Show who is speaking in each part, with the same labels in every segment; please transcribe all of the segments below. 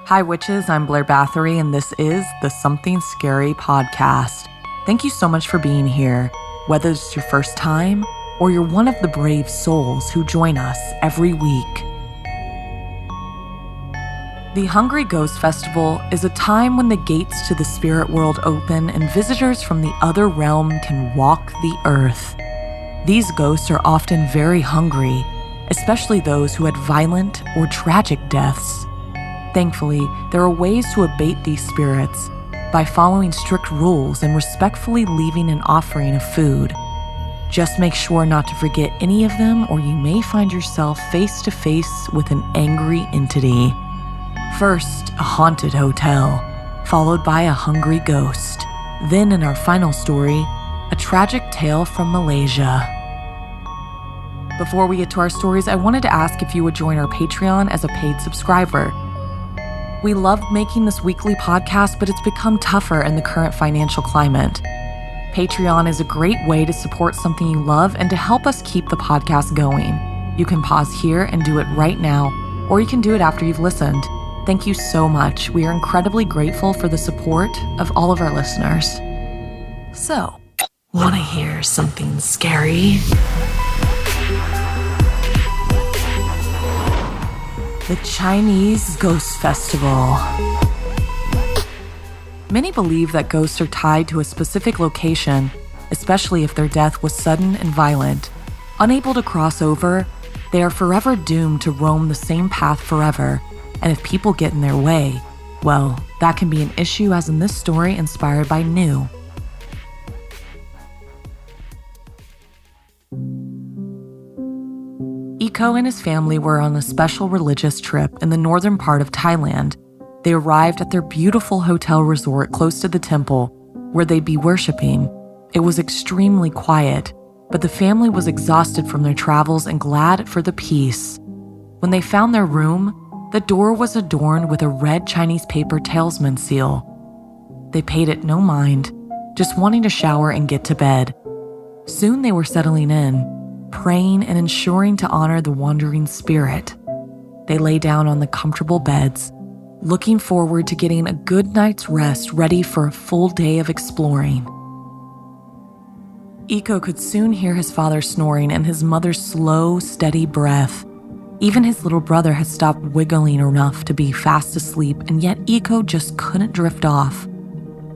Speaker 1: Hi witches, I'm Blair Bathory and this is the Something Scary podcast. Thank you so much for being here, whether it's your first time or you're one of the brave souls who join us every week. The Hungry Ghost Festival is a time when the gates to the spirit world open and visitors from the other realm can walk the earth. These ghosts are often very hungry, especially those who had violent or tragic deaths. Thankfully, there are ways to abate these spirits by following strict rules and respectfully leaving an offering of food. Just make sure not to forget any of them, or you may find yourself face to face with an angry entity. First, a haunted hotel, followed by a hungry ghost. Then, in our final story, a tragic tale from Malaysia. Before we get to our stories, I wanted to ask if you would join our Patreon as a paid subscriber. We loved making this weekly podcast, but it's become tougher in the current financial climate. Patreon is a great way to support something you love and to help us keep the podcast going. You can pause here and do it right now, or you can do it after you've listened. Thank you so much. We are incredibly grateful for the support of all of our listeners. So, want to hear something scary? The Chinese Ghost Festival. Many believe that ghosts are tied to a specific location, especially if their death was sudden and violent. Unable to cross over, they are forever doomed to roam the same path forever, and if people get in their way, well, that can be an issue, as in this story inspired by New. Iko and his family were on a special religious trip in the northern part of Thailand. They arrived at their beautiful hotel resort close to the temple where they'd be worshiping. It was extremely quiet, but the family was exhausted from their travels and glad for the peace. When they found their room, the door was adorned with a red Chinese paper talisman seal. They paid it no mind, just wanting to shower and get to bed. Soon they were settling in, praying and ensuring to honor the wandering spirit. They lay down on the comfortable beds, looking forward to getting a good night's rest, ready for a full day of exploring. Iko could soon hear his father snoring and his mother's slow, steady breath. Even his little brother had stopped wiggling enough to be fast asleep, and yet Iko just couldn't drift off.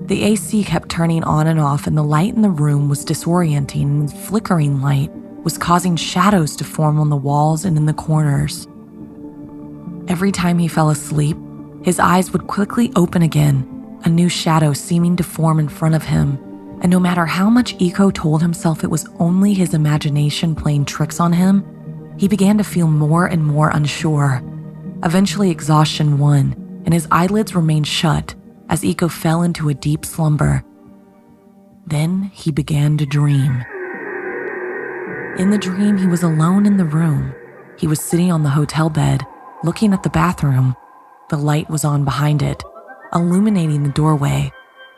Speaker 1: The AC kept turning on and off, and the light in the room was disorienting, and the flickering light was causing shadows to form on the walls and in the corners. Every time he fell asleep, his eyes would quickly open again, a new shadow seeming to form in front of him, and no matter how much Iko told himself it was only his imagination playing tricks on him, he began to feel more and more unsure. Eventually, exhaustion won, and his eyelids remained shut as Iko fell into a deep slumber. Then he began to dream. In the dream, he was alone in the room. He was sitting on the hotel bed, looking at the bathroom. The light was on behind it, illuminating the doorway,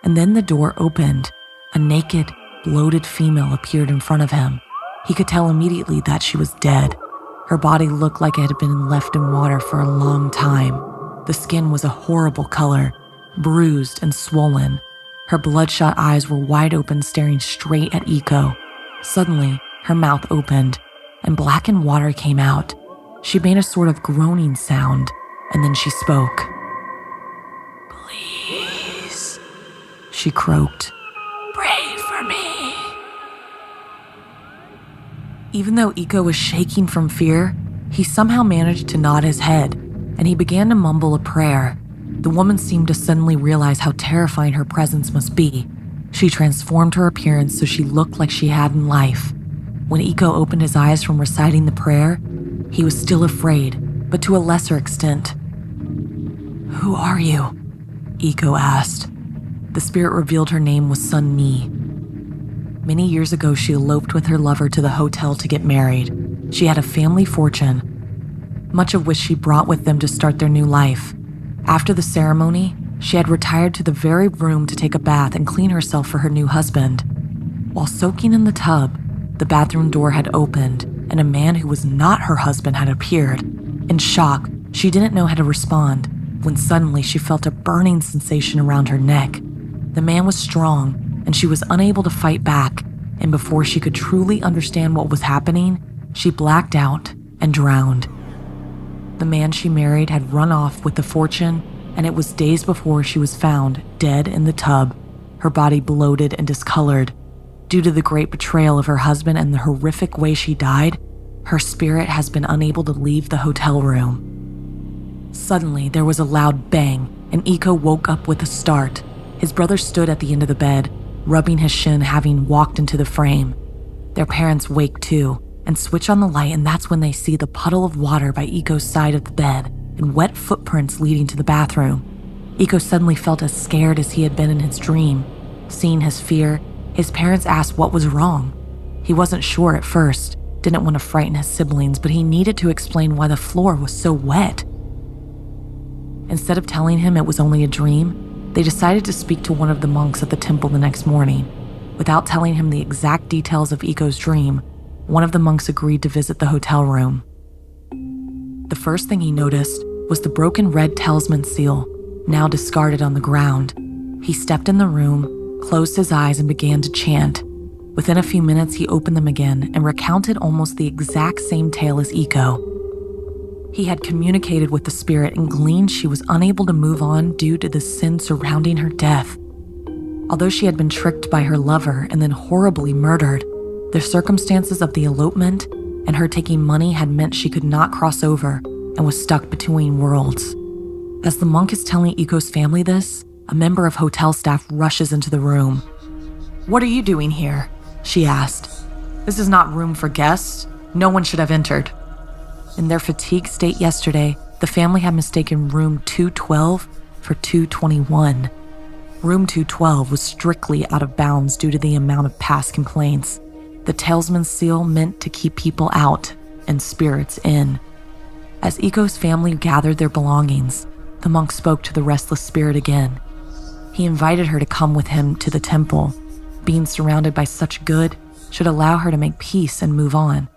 Speaker 1: and then the door opened. A naked, bloated female appeared in front of him. He could tell immediately that she was dead. Her body looked like it had been left in water for a long time. The skin was a horrible color, bruised and swollen. Her bloodshot eyes were wide open, staring straight at Iko. Suddenly, her mouth opened, and blackened water came out. She made a sort of groaning sound, and then she spoke. "Please," she croaked. "Pray for me." Even though Iko was shaking from fear, he somehow managed to nod his head, and he began to mumble a prayer. The woman seemed to suddenly realize how terrifying her presence must be. She transformed her appearance so she looked like she had in life. When Iko opened his eyes from reciting the prayer, he was still afraid, but to a lesser extent. "Who are you?" Iko asked. The spirit revealed her name was Sun Ni. Many years ago, she eloped with her lover to the hotel to get married. She had a family fortune, much of which she brought with them to start their new life. After the ceremony, she had retired to the very room to take a bath and clean herself for her new husband. While soaking in the tub, the bathroom door had opened, and a man who was not her husband had appeared. In shock, she didn't know how to respond. when suddenly she felt a burning sensation around her neck. The man was strong, and she was unable to fight back, and before she could truly understand what was happening, she blacked out and drowned. The man she married had run off with the fortune, and it was days before she was found dead in the tub, her body bloated and discolored. Due to the great betrayal of her husband and the horrific way she died, her spirit has been unable to leave the hotel room. Suddenly, there was a loud bang, and Iko woke up with a start. His brother stood at the end of the bed, rubbing his shin, having walked into the frame. Their parents wake too and switch on the light, and that's when they see the puddle of water by Iko's side of the bed and wet footprints leading to the bathroom. Iko suddenly felt as scared as he had been in his dream. Seeing his fear, his parents asked what was wrong. He wasn't sure at first, didn't want to frighten his siblings, but he needed to explain why the floor was so wet. Instead of telling him it was only a dream, they decided to speak to one of the monks at the temple the next morning. Without telling him the exact details of Iko's dream, one of the monks agreed to visit the hotel room. The first thing he noticed was the broken red talisman seal, now discarded on the ground. He stepped in the room, closed his eyes, and began to chant. Within a few minutes, he opened them again and recounted almost the exact same tale as Iko. He had communicated with the spirit and gleaned she was unable to move on due to the sin surrounding her death. Although she had been tricked by her lover and then horribly murdered, the circumstances of the elopement and her taking money had meant she could not cross over and was stuck between worlds. As the monk is telling Iko's family this, a member of hotel staff rushes into the room. "What are you doing here?" she asked. "This is not room for guests. No one should have entered." In their fatigued state yesterday, the family had mistaken room 212 for 221. Room 212 was strictly out of bounds due to the amount of past complaints. The talisman seal meant to keep people out and spirits in. As Iko's family gathered their belongings, the monk spoke to the restless spirit again. He invited her to come with him to the temple. Being surrounded by such good should allow her to make peace and move on.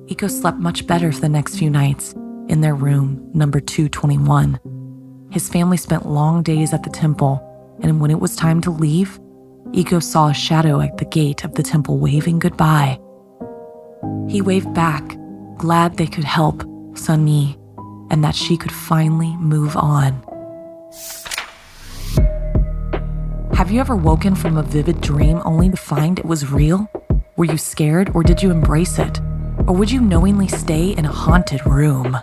Speaker 1: Iko slept much better for the next few nights in their room, number 221. His family spent long days at the temple, and when it was time to leave, Iko saw a shadow at the gate of the temple waving goodbye. He waved back, glad they could help Sunmi and that she could finally move on. Have you ever woken from a vivid dream only to find it was real? Were you scared, or did you embrace it? Or would you knowingly stay in a haunted room?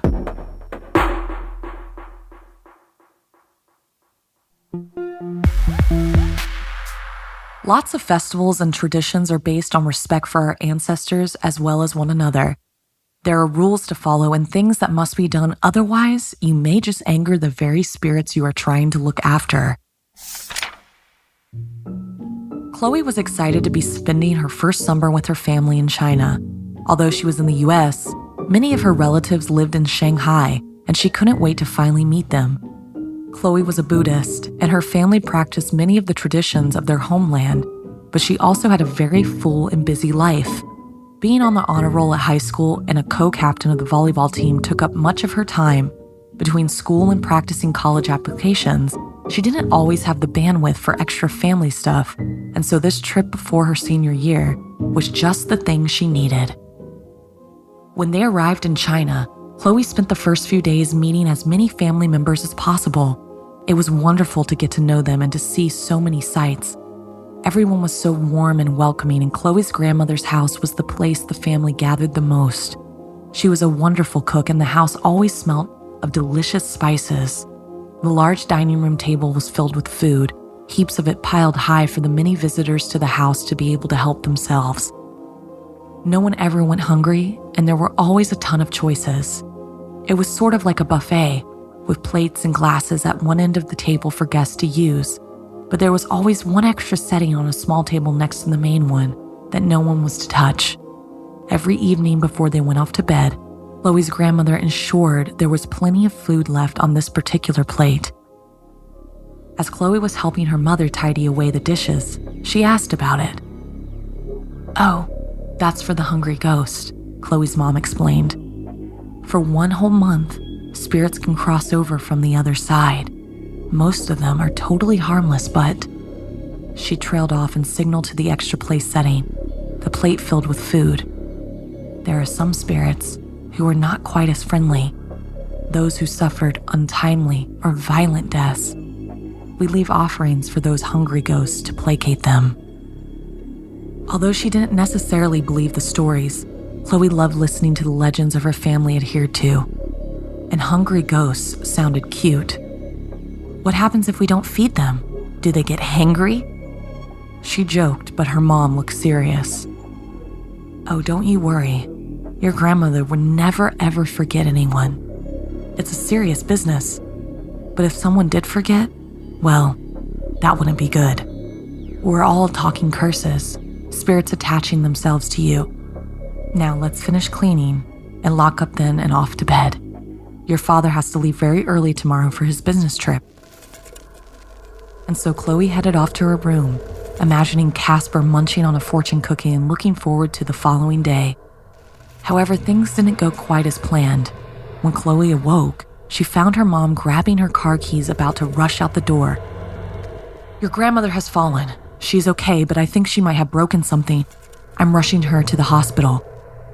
Speaker 1: Lots of festivals and traditions are based on respect for our ancestors as well as one another. There are rules to follow and things that must be done, otherwise you may just anger the very spirits you are trying to look after. Chloe was excited to be spending her first summer with her family in China. Although she was in the US, many of her relatives lived in Shanghai, and she couldn't wait to finally meet them. Chloe was a Buddhist, and her family practiced many of the traditions of their homeland, but she also had a very full and busy life. Being on the honor roll at high school and a co-captain of the volleyball team took up much of her time. Between school and practicing college applications, she didn't always have the bandwidth for extra family stuff, and so this trip before her senior year was just the thing she needed. When they arrived in China, Chloe spent the first few days meeting as many family members as possible. It was wonderful to get to know them and to see so many sights. Everyone was so warm and welcoming, and Chloe's grandmother's house was the place the family gathered the most. She was a wonderful cook, and the house always smelled of delicious spices. The large dining room table was filled with food, heaps of it piled high for the many visitors to the house to be able to help themselves. No one ever went hungry, and there were always a ton of choices. It was sort of like a buffet, with plates and glasses at one end of the table for guests to use, but there was always one extra setting on a small table next to the main one that no one was to touch. Every evening before they went off to bed, Chloe's grandmother ensured there was plenty of food left on this particular plate. As Chloe was helping her mother tidy away the dishes, she asked about it. "Oh, that's for the hungry ghost," Chloe's mom explained. For one whole month, spirits can cross over from the other side. Most of them are totally harmless, but..." She trailed off and signaled to the extra place setting, the plate filled with food. "There are some spirits who are not quite as friendly, those who suffered untimely or violent deaths. We leave offerings for those hungry ghosts to placate them." Although she didn't necessarily believe the stories, Chloe loved listening to the legends of her family adhered to. And hungry ghosts sounded cute. What happens if we don't feed them? Do they get hangry? She joked, but her mom looked serious. "Oh, don't you worry. Your grandmother would never ever forget anyone. It's a serious business. But if someone did forget, well, that wouldn't be good. We're all talking curses, spirits attaching themselves to you. Now let's finish cleaning and lock up then and off to bed. Your father has to leave very early tomorrow for his business trip." And so Chloe headed off to her room, imagining Casper munching on a fortune cookie and looking forward to the following day. However, things didn't go quite as planned. When Chloe awoke, she found her mom grabbing her car keys about to rush out the door. "Your grandmother has fallen. She's okay, but I think she might have broken something. I'm rushing her to the hospital.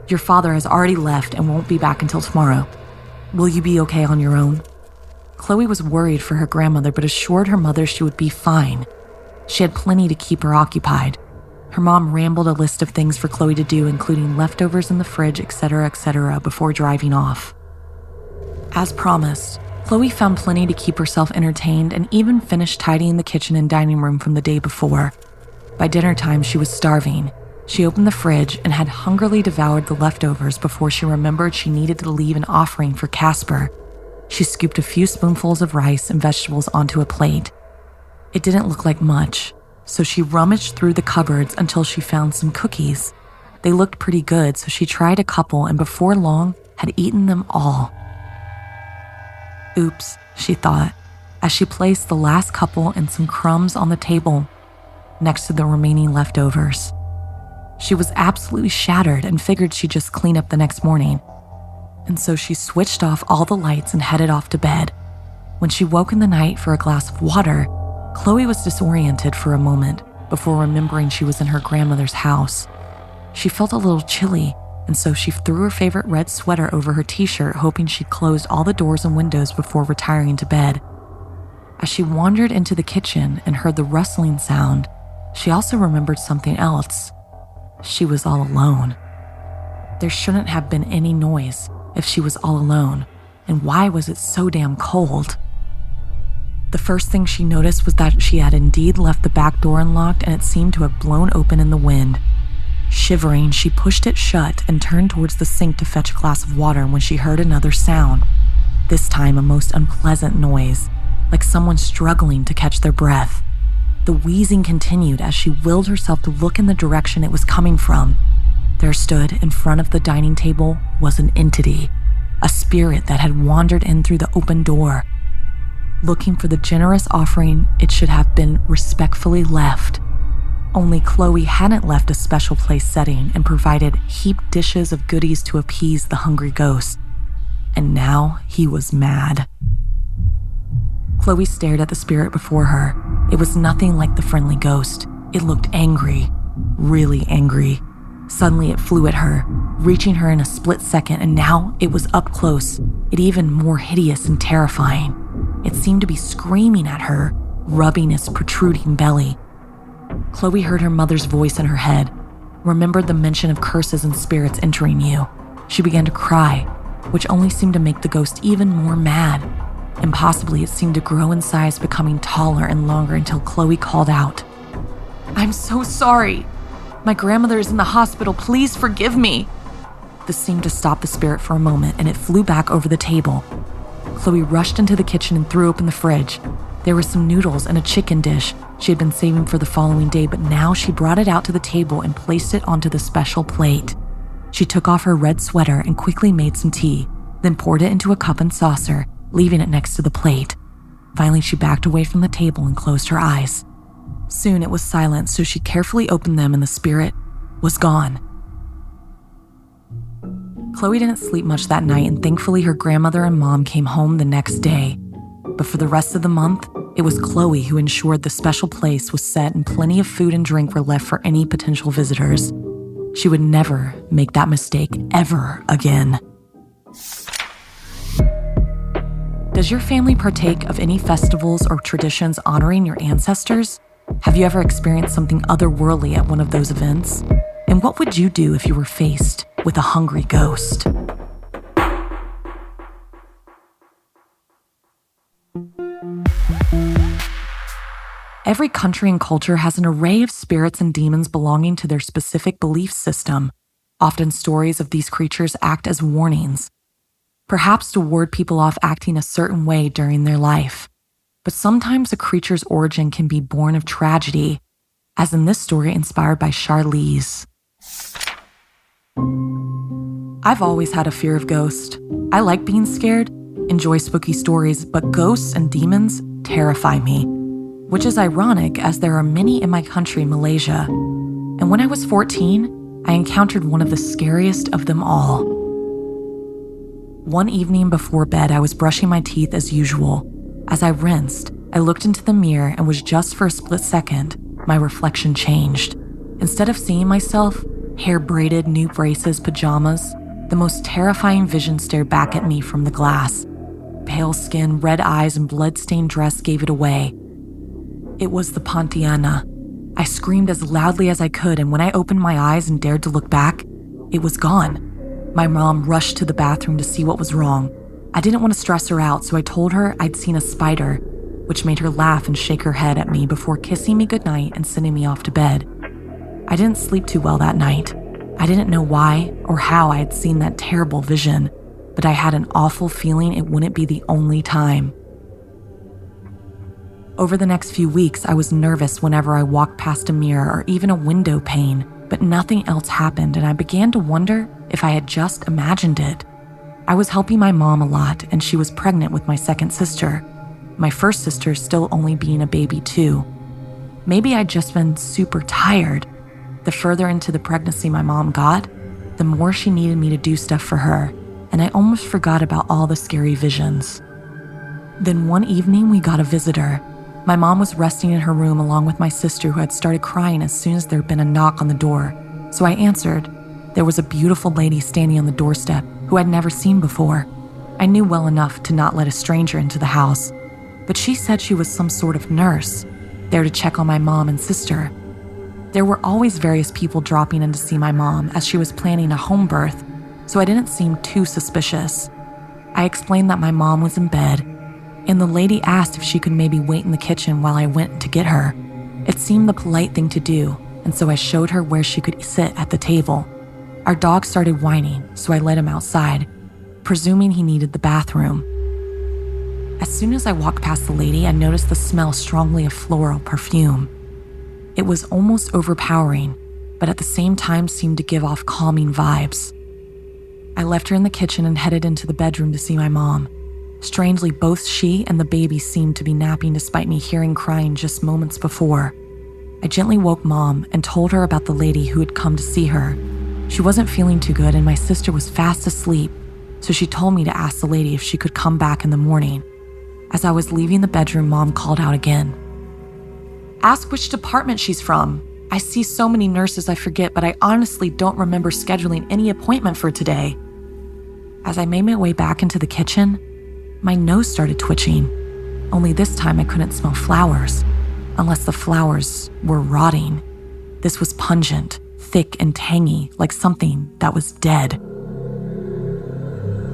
Speaker 1: Your father has already left and won't be back until tomorrow. Will you be okay on your own?" Chloe was worried for her grandmother, but assured her mother she would be fine. She had plenty to keep her occupied. Her mom rambled a list of things for Chloe to do, including leftovers in the fridge, etc., before driving off. As promised, Chloe found plenty to keep herself entertained and even finished tidying the kitchen and dining room from the day before. By dinner time, she was starving. She opened the fridge and had hungrily devoured the leftovers before she remembered she needed to leave an offering for Casper. She scooped a few spoonfuls of rice and vegetables onto a plate. It didn't look like much, so she rummaged through the cupboards until she found some cookies. They looked pretty good, so she tried a couple and before long had eaten them all. "Oops," she thought, as she placed the last couple and some crumbs on the table next to the remaining leftovers. She was absolutely shattered and figured she'd just clean up the next morning. And so she switched off all the lights and headed off to bed. When she woke in the night for a glass of water, Chloe was disoriented for a moment before remembering she was in her grandmother's house. She felt a little chilly, and so she threw her favorite red sweater over her t-shirt, hoping she'd closed all the doors and windows before retiring to bed. As she wandered into the kitchen and heard the rustling sound, she also remembered something else. She was all alone. There shouldn't have been any noise if she was all alone, and why was it so damn cold? The first thing she noticed was that she had indeed left the back door unlocked and it seemed to have blown open in the wind. Shivering, she pushed it shut and turned towards the sink to fetch a glass of water when she heard another sound. This time a most unpleasant noise, like someone struggling to catch their breath. The wheezing continued as she willed herself to look in the direction it was coming from. There stood in front of the dining table was an entity, a spirit that had wandered in through the open door. Looking for the generous offering it should have been respectfully left. Only Chloe hadn't left a special place setting and provided heaped dishes of goodies to appease the hungry ghost. And now he was mad. Chloe stared at the spirit before her. It was nothing like the friendly ghost. It looked angry, really angry. Suddenly it flew at her, reaching her in a split second, and now it was up close, it even more hideous and terrifying. It seemed to be screaming at her, rubbing its protruding belly. Chloe heard her mother's voice in her head, remembered the mention of curses and spirits entering you. She began to cry, which only seemed to make the ghost even more mad. Impossibly, it seemed to grow in size, becoming taller and longer until Chloe called out, "I'm so sorry. My grandmother is in the hospital. Please forgive me." This seemed to stop the spirit for a moment, and it flew back over the table. Chloe rushed into the kitchen and threw open the fridge. There were some noodles and a chicken dish she had been saving for the following day, but now she brought it out to the table and placed it onto the special plate. She took off her red sweater and quickly made some tea, then poured it into a cup and saucer, leaving it next to the plate. Finally, she backed away from the table and closed her eyes. Soon it was silent, so she carefully opened them and the spirit was gone. Chloe didn't sleep much that night, and thankfully her grandmother and mom came home the next day. But for the rest of the month, it was Chloe who ensured the special place was set and plenty of food and drink were left for any potential visitors. She would never make that mistake ever again. Does your family partake of any festivals or traditions honoring your ancestors? Have you ever experienced something otherworldly at one of those events? And what would you do if you were faced with a hungry ghost? Every country and culture has an array of spirits and demons belonging to their specific belief system. Often stories of these creatures act as warnings, perhaps to ward people off acting a certain way during their life. But sometimes a creature's origin can be born of tragedy, as in this story inspired by Sharleez. I've always had a fear of ghosts. I like being scared, enjoy spooky stories, but ghosts and demons terrify me, which is ironic as there are many in my country, Malaysia. And when I was 14, I encountered one of the scariest of them all. One evening before bed, I was brushing my teeth as usual. As I rinsed, I looked into the mirror and was just for a split second, my reflection changed. Instead of seeing myself, hair braided, new braces, pajamas, the most terrifying vision stared back at me from the glass. Pale skin, red eyes, and blood-stained dress gave it away. It was the Pontiana. I screamed as loudly as I could, and when I opened my eyes and dared to look back, it was gone. My mom rushed to the bathroom to see what was wrong. I didn't want to stress her out, so I told her I'd seen a spider, which made her laugh and shake her head at me before kissing me goodnight and sending me off to bed. I didn't sleep too well that night. I didn't know why or how I had seen that terrible vision, but I had an awful feeling it wouldn't be the only time. Over the next few weeks, I was nervous whenever I walked past a mirror or even a window pane, but nothing else happened, and I began to wonder if I had just imagined it. I was helping my mom a lot, and she was pregnant with my second sister, my first sister still only being a baby too. Maybe I'd just been super tired. The further into the pregnancy my mom got, the more she needed me to do stuff for her, and I almost forgot about all the scary visions. Then one evening we got a visitor. My mom was resting in her room along with my sister, who had started crying as soon as there had been a knock on the door. So I answered. There was a beautiful lady standing on the doorstep who I'd never seen before. I knew well enough to not let a stranger into the house, but she said she was some sort of nurse, there to check on my mom and sister. There were always various people dropping in to see my mom as she was planning a home birth, so I didn't seem too suspicious. I explained that my mom was in bed, and the lady asked if she could maybe wait in the kitchen while I went to get her. It seemed the polite thing to do, and so I showed her where she could sit at the table. Our dog started whining, so I let him outside, presuming he needed the bathroom. As soon as I walked past the lady, I noticed the smell strongly of floral perfume. It was almost overpowering, but at the same time seemed to give off calming vibes. I left her in the kitchen and headed into the bedroom to see my mom. Strangely, both she and the baby seemed to be napping despite me hearing crying just moments before. I gently woke Mom and told her about the lady who had come to see her. She wasn't feeling too good and my sister was fast asleep, so she told me to ask the lady if she could come back in the morning. As I was leaving the bedroom, Mom called out again. Ask which department she's from. I see so many nurses I forget, but I honestly don't remember scheduling any appointment for today. As I made my way back into the kitchen, my nose started twitching. Only this time I couldn't smell flowers, unless the flowers were rotting. This was pungent, thick and tangy, like something that was dead.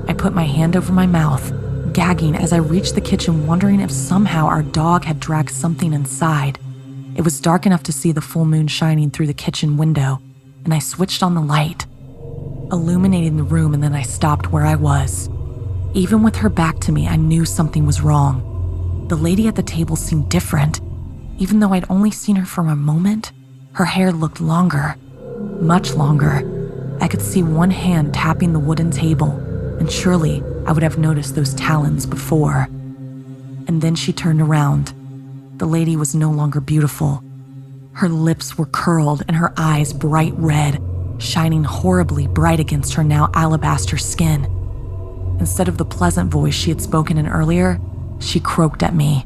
Speaker 1: I put my hand over my mouth, gagging as I reached the kitchen, wondering if somehow our dog had dragged something inside. It was dark enough to see the full moon shining through the kitchen window, and I switched on the light, illuminating the room, and then I stopped where I was. Even with her back to me, I knew something was wrong. The lady at the table seemed different. Even though I'd only seen her for a moment, her hair looked longer, much longer. I could see one hand tapping the wooden table, and surely I would have noticed those talons before. And then she turned around. The lady was no longer beautiful. Her lips were curled and her eyes bright red. shining horribly bright against her now alabaster skin. Instead of the pleasant voice she had spoken in earlier, she croaked at me.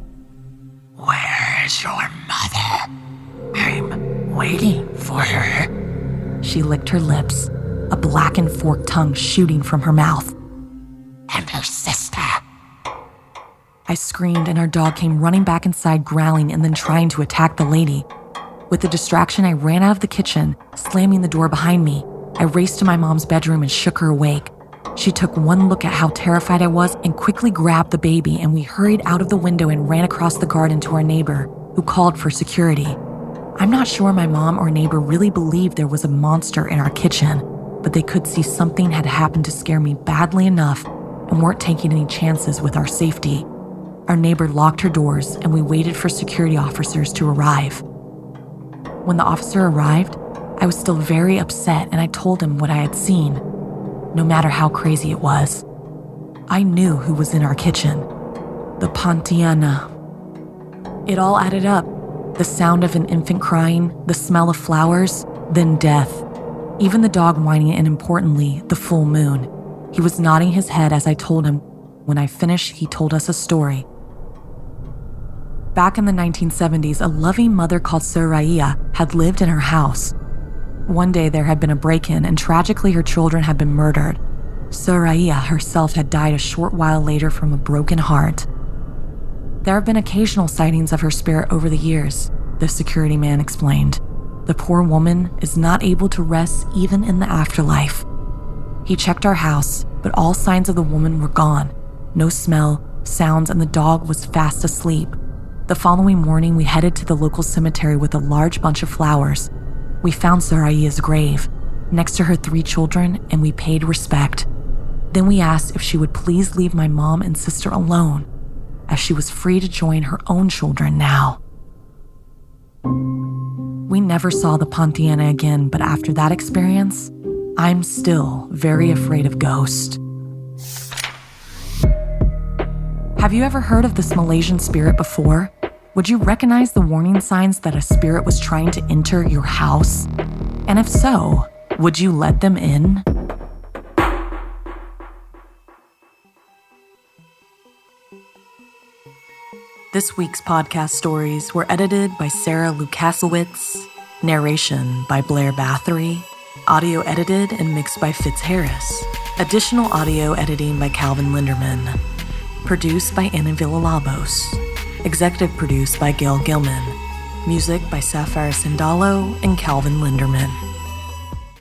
Speaker 2: "Where is your mother? I'm waiting for her."
Speaker 1: She licked her lips, a blackened forked tongue shooting from her mouth.
Speaker 2: "And her sister."
Speaker 1: I screamed and our dog came running back inside, growling and then trying to attack the lady. With the distraction, I ran out of the kitchen, slamming the door behind me. I raced to my mom's bedroom and shook her awake. She took one look at how terrified I was and quickly grabbed the baby, and we hurried out of the window and ran across the garden to our neighbor, who called for security. I'm not sure my mom or neighbor really believed there was a monster in our kitchen, but they could see something had happened to scare me badly enough and weren't taking any chances with our safety. Our neighbor locked her doors and we waited for security officers to arrive. When the officer arrived, I was still very upset and I told him what I had seen. No matter how crazy it was, I knew who was in our kitchen. The Pontiana. It all added up. The sound of an infant crying, the smell of flowers, then death. Even the dog whining, and importantly, the full moon. He was nodding his head as I told him. When I finished, he told us a story. Back in the 1970s, a loving mother called Sharleez had lived in her house. One day there had been a break-in and tragically her children had been murdered. Sharleez herself had died a short while later from a broken heart. There have been occasional sightings of her spirit over the years, the security man explained. The poor woman is not able to rest even in the afterlife. He checked our house, but all signs of the woman were gone. No smell, sounds, and the dog was fast asleep. The following morning, we headed to the local cemetery with a large bunch of flowers. We found Sharleez's grave, next to her 3 children, and we paid respect. Then we asked if she would please leave my mom and sister alone, as she was free to join her own children now. We never saw the Pontiana again, but after that experience, I'm still very afraid of ghosts. Have you ever heard of this Malaysian spirit before? Would you recognize the warning signs that a spirit was trying to enter your house? And if so, would you let them in? This week's podcast stories were edited by Sarah Lukasiewicz, narration by Blair Bathory, audio edited and mixed by Fitz Harris, additional audio editing by Calvin Linderman, produced by Ana Villalobos, executive produced by Gail Gilman, music by Sapphire Sandalo and Calvin Linderman.